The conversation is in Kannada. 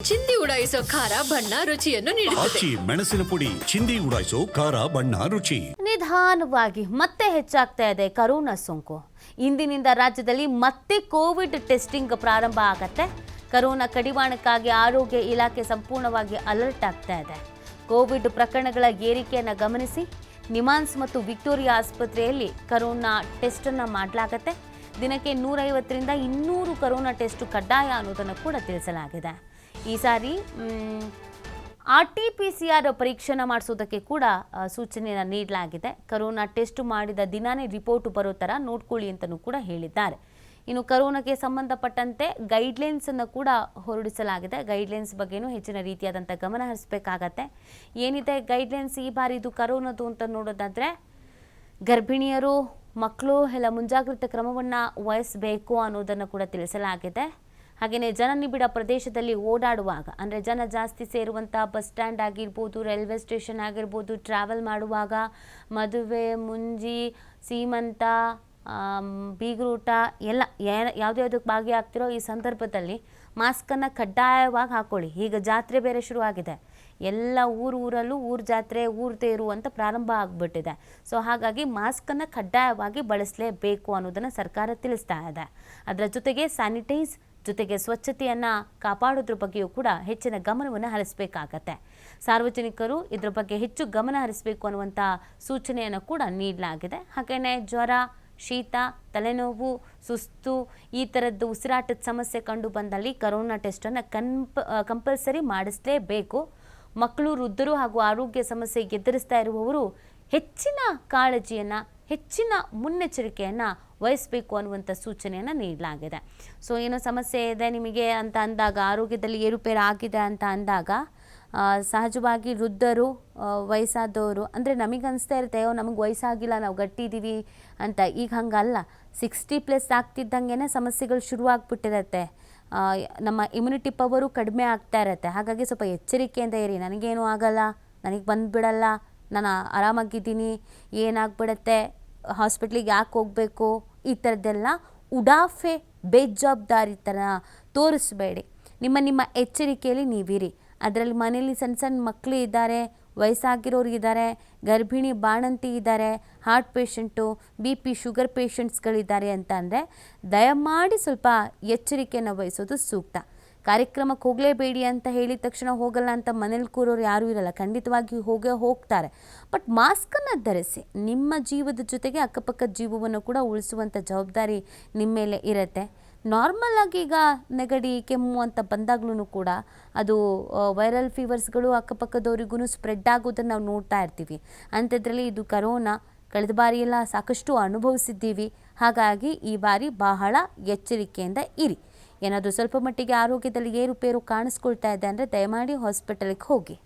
ಚಿಂದಿ ಉಡಾಯಿಸೋ ಖಾರ ಬಣ್ಣ ರುಚಿಯನ್ನು ನೀಡುತ್ತದೆ. ಮೆಣಸಿನ ಪುಡಿ ಚಿಂದಿ ಉಡಾಯಿಸೋ ಖಾರ ಬಣ್ಣ ರುಚಿ. ನಿಧಾನವಾಗಿ ಮತ್ತೆ ಹೆಚ್ಚಾಗ್ತಾ ಇದೆ ಕರೋನಾ ಸೋಂಕು. ಇಂದಿನಿಂದ ರಾಜ್ಯದಲ್ಲಿ ಮತ್ತೆ ಕೋವಿಡ್ ಟೆಸ್ಟಿಂಗ್ ಪ್ರಾರಂಭ ಆಗತ್ತೆ. ಕರೋನಾ ಕಡಿವಾಣಕ್ಕಾಗಿ ಆರೋಗ್ಯ ಇಲಾಖೆ ಸಂಪೂರ್ಣವಾಗಿ ಅಲರ್ಟ್ ಆಗ್ತಾ ಇದೆ. ಕೋವಿಡ್ ಪ್ರಕರಣಗಳ ಏರಿಕೆಯನ್ನು ಗಮನಿಸಿ ನಿಮಾನ್ಸ್ ಮತ್ತು ವಿಕ್ಟೋರಿಯಾ ಆಸ್ಪತ್ರೆಯಲ್ಲಿ ಕರೋನಾ ಟೆಸ್ಟ್ ಅನ್ನು ಮಾಡಲಾಗುತ್ತೆ. ದಿನಕ್ಕೆ 150ರಿಂದ 200 ಕರೋನಾ ಟೆಸ್ಟ್ ಕಡ್ಡಾಯ ಅನ್ನೋದನ್ನು ಕೂಡ ತಿಳಿಸಲಾಗಿದೆ. ಈ ಸಾರಿ RT-PCR ಪರೀಕ್ಷೆನ ಮಾಡಿಸೋದಕ್ಕೆ ಕೂಡ ಸೂಚನೆಯನ್ನು ನೀಡಲಾಗಿದೆ. ಕರೋನಾ ಟೆಸ್ಟ್ ಮಾಡಿದ ದಿನಾನೇ ರಿಪೋರ್ಟ್ ಬರೋ ಥರ ನೋಡ್ಕೊಳ್ಳಿ ಅಂತಲೂ ಕೂಡ ಹೇಳಿದ್ದಾರೆ. ಇನ್ನು ಕರೋನಾಗೆ ಸಂಬಂಧಪಟ್ಟಂತೆ ಗೈಡ್ಲೈನ್ಸನ್ನು ಕೂಡ ಹೊರಡಿಸಲಾಗಿದೆ. ಗೈಡ್ಲೈನ್ಸ್ ಬಗ್ಗೆನೂ ಹೆಚ್ಚಿನ ರೀತಿಯಾದಂಥ ಗಮನ ಹರಿಸಬೇಕಾಗತ್ತೆ. ಏನಿದೆ ಗೈಡ್ಲೈನ್ಸ್ ಈ ಬಾರಿ ಇದು ಕರೋನಾದು ಅಂತ ನೋಡೋದಾದರೆ, ಗರ್ಭಿಣಿಯರು ಮಕ್ಕಳು ಎಲ್ಲ ಮುಂಜಾಗ್ರತಾ ಕ್ರಮವನ್ನು ವಹಿಸಬೇಕು ಅನ್ನೋದನ್ನು ಕೂಡ ತಿಳಿಸಲಾಗಿದೆ. ಹಾಗೆಯೇ ಜನನಿಬಿಡ ಪ್ರದೇಶದಲ್ಲಿ ಓಡಾಡುವಾಗ, ಅಂದರೆ ಜನ ಜಾಸ್ತಿ ಸೇರುವಂಥ ಬಸ್ ಸ್ಟ್ಯಾಂಡ್ ಆಗಿರ್ಬೋದು, ರೈಲ್ವೆ ಸ್ಟೇಷನ್ ಆಗಿರ್ಬೋದು, ಟ್ರಾವೆಲ್ ಮಾಡುವಾಗ, ಮದುವೆ, ಮುಂಜಿ, ಸೀಮಂತ, ಬೀಗ್ರೂಟ ಎಲ್ಲ ಯಾವುದ್ಯಾವುದಕ್ಕೆ ಭಾಗಿಯಾಗ್ತಿರೋ ಈ ಸಂದರ್ಭದಲ್ಲಿ ಮಾಸ್ಕನ್ನು ಕಡ್ಡಾಯವಾಗಿ ಹಾಕ್ಕೊಳ್ಳಿ. ಈಗ ಜಾತ್ರೆ ಬೇರೆ ಶುರುವಾಗಿದೆ. ಎಲ್ಲ ಊರಲ್ಲೂ ಊರು ಜಾತ್ರೆ, ಊರು ತೇರು ಅಂತ ಪ್ರಾರಂಭ ಆಗಿಬಿಟ್ಟಿದೆ. ಸೊ ಹಾಗಾಗಿ ಮಾಸ್ಕನ್ನು ಕಡ್ಡಾಯವಾಗಿ ಬಳಸಲೇಬೇಕು ಅನ್ನೋದನ್ನು ಸರ್ಕಾರ ತಿಳಿಸ್ತಾ ಇದೆ. ಅದರ ಜೊತೆಗೆ ಸ್ಯಾನಿಟೈಸ್ ಜೊತೆಗೆ ಸ್ವಚ್ಛತೆಯನ್ನು ಕಾಪಾಡೋದ್ರ ಬಗ್ಗೆಯೂ ಕೂಡ ಹೆಚ್ಚಿನ ಗಮನವನ್ನು ಹರಿಸಬೇಕಾಗತ್ತೆ. ಸಾರ್ವಜನಿಕರು ಇದರ ಬಗ್ಗೆ ಹೆಚ್ಚು ಗಮನ ಹರಿಸಬೇಕು ಅನ್ನುವಂಥ ಸೂಚನೆಯನ್ನು ಕೂಡ ನೀಡಲಾಗಿದೆ. ಹಾಗೆಯೇ ಜ್ವರ, ಶೀತ, ತಲೆನೋವು, ಸುಸ್ತು, ಈ ಥರದ್ದು ಉಸಿರಾಟದ ಸಮಸ್ಯೆ ಕಂಡು ಬಂದಲ್ಲಿ ಕರೋನಾ ಟೆಸ್ಟನ್ನು ಕಂಪಲ್ಸರಿ ಮಾಡಿಸಲೇಬೇಕು. ಮಕ್ಕಳು, ವೃದ್ಧರು ಹಾಗೂ ಆರೋಗ್ಯ ಸಮಸ್ಯೆ ಎದುರಿಸ್ತಾ ಇರುವವರು ಹೆಚ್ಚಿನ ಕಾಳಜಿಯನ್ನು, ಹೆಚ್ಚಿನ ಮುನ್ನೆಚ್ಚರಿಕೆಯನ್ನು ವಹಿಸಬೇಕು ಅನ್ನುವಂಥ ಸೂಚನೆಯನ್ನು ನೀಡಲಾಗಿದೆ. ಸೊ ಏನೋ ಸಮಸ್ಯೆ ಇದೆ ನಿಮಗೆ ಅಂತ ಅಂದಾಗ, ಆರೋಗ್ಯದಲ್ಲಿ ಏರುಪೇರು ಆಗಿದೆ ಅಂತ ಅಂದಾಗ ಸಹಜವಾಗಿ ವೃದ್ಧರು, ವಯಸ್ಸಾದವರು, ಅಂದರೆ ನಮಗೆ ಅನಿಸ್ತಾ ಇರುತ್ತೆ ನಮಗೆ ವಯಸ್ಸಾಗಿಲ್ಲ, ನಾವು ಗಟ್ಟಿ ಇದ್ದೀವಿ ಅಂತ. ಈಗ ಹಂಗಲ್ಲ, 60+ ಆಗ್ತಿದ್ದಂಗೆ ಸಮಸ್ಯೆಗಳು ಶುರುವಾಗ್ಬಿಟ್ಟಿರತ್ತೆ. ನಮ್ಮ ಇಮ್ಯುನಿಟಿ ಪವರು ಕಡಿಮೆ ಆಗ್ತಾ ಇರುತ್ತೆ. ಹಾಗಾಗಿ ಸ್ವಲ್ಪ ಎಚ್ಚರಿಕೆಯಿಂದ ಇರಿ. ನನಗೇನು ಆಗಲ್ಲ, ನನಗೆ ಬಂದುಬಿಡಲ್ಲ, ನಾನು ಆರಾಮಾಗಿದ್ದೀನಿ, ಏನಾಗ್ಬಿಡತ್ತೆ, ಹಾಸ್ಪಿಟ್ಲಿಗೆ ಯಾಕೆ ಹೋಗಬೇಕು, ಈ ಥರದ್ದೆಲ್ಲ ಉಡಾಫೆ, ಬೇಜವಾಬ್ದಾರಿ ಥರ ತೋರಿಸ್ಬೇಡಿ. ನಿಮ್ಮ ಎಚ್ಚರಿಕೆಯಲ್ಲಿ ನೀವಿರಿ. ಅದರಲ್ಲಿ ಮನೇಲಿ ಸಣ್ಣ ಸಣ್ಣ ಮಕ್ಕಳು ಇದ್ದಾರೆ, ವಯಸ್ಸಾಗಿರೋರು ಇದ್ದಾರೆ, ಗರ್ಭಿಣಿ ಬಾಣಂತಿ ಇದ್ದಾರೆ, ಹಾರ್ಟ್ ಪೇಷಂಟು, BP, ಶುಗರ್ ಪೇಷಂಟ್ಸ್ಗಳಿದ್ದಾರೆ ಅಂತ ಅಂದರೆ ದಯಮಾಡಿ ಸ್ವಲ್ಪ ಎಚ್ಚರಿಕೆಯನ್ನು ವಹಿಸೋದು ಸೂಕ್ತ. ಕಾರ್ಯಕ್ರಮಕ್ಕೆ ಹೋಗಲೇಬೇಡಿ ಅಂತ ಹೇಳಿದ ತಕ್ಷಣ ಹೋಗಲ್ಲ ಅಂತ ಮನೇಲಿ ಕೂರೋರು ಯಾರೂ ಇರಲ್ಲ, ಖಂಡಿತವಾಗಿ ಹೋಗ್ತಾರೆ. ಬಟ್ ಮಾಸ್ಕನ್ನು ಧರಿಸಿ. ನಿಮ್ಮ ಜೀವದ ಜೊತೆಗೆ ಅಕ್ಕಪಕ್ಕದ ಜೀವವನ್ನು ಕೂಡ ಉಳಿಸುವಂಥ ಜವಾಬ್ದಾರಿ ನಿಮ್ಮ ಮೇಲೆ ಇರುತ್ತೆ. ನಾರ್ಮಲ್ ಆಗಿ ಈಗ ನೆಗಡಿ, ಕೆಮ್ಮು ಅಂತ ಬಂದಾಗ್ಲೂ ಕೂಡ ಅದು ವೈರಲ್ ಫೀವರ್ಸ್ಗಳು ಅಕ್ಕಪಕ್ಕದವರಿಗೂ ಸ್ಪ್ರೆಡ್ ಆಗೋದನ್ನು ನಾವು ನೋಡ್ತಾ ಇರ್ತೀವಿ. ಅಂಥದ್ರಲ್ಲಿ ಇದು ಕರೋನಾ ಕಳೆದ ಬಾರಿಯೆಲ್ಲ ಸಾಕಷ್ಟು ಅನುಭವಿಸಿದ್ದೀವಿ. ಹಾಗಾಗಿ ಈ ಬಾರಿ ಬಹಳ ಎಚ್ಚರಿಕೆಯಿಂದ ಇರಿ. ಏನಾದರೂ ಸ್ವಲ್ಪ ಮಟ್ಟಿಗೆ ಆರೋಗ್ಯದಲ್ಲಿ ಏರುಪೇರು ಕಾಣಿಸ್ಕೊಳ್ತಾ ಇದೆ ಅಂದರೆ ದಯಮಾಡಿ ಹಾಸ್ಪಿಟಲ್ಗೆ ಹೋಗಿ.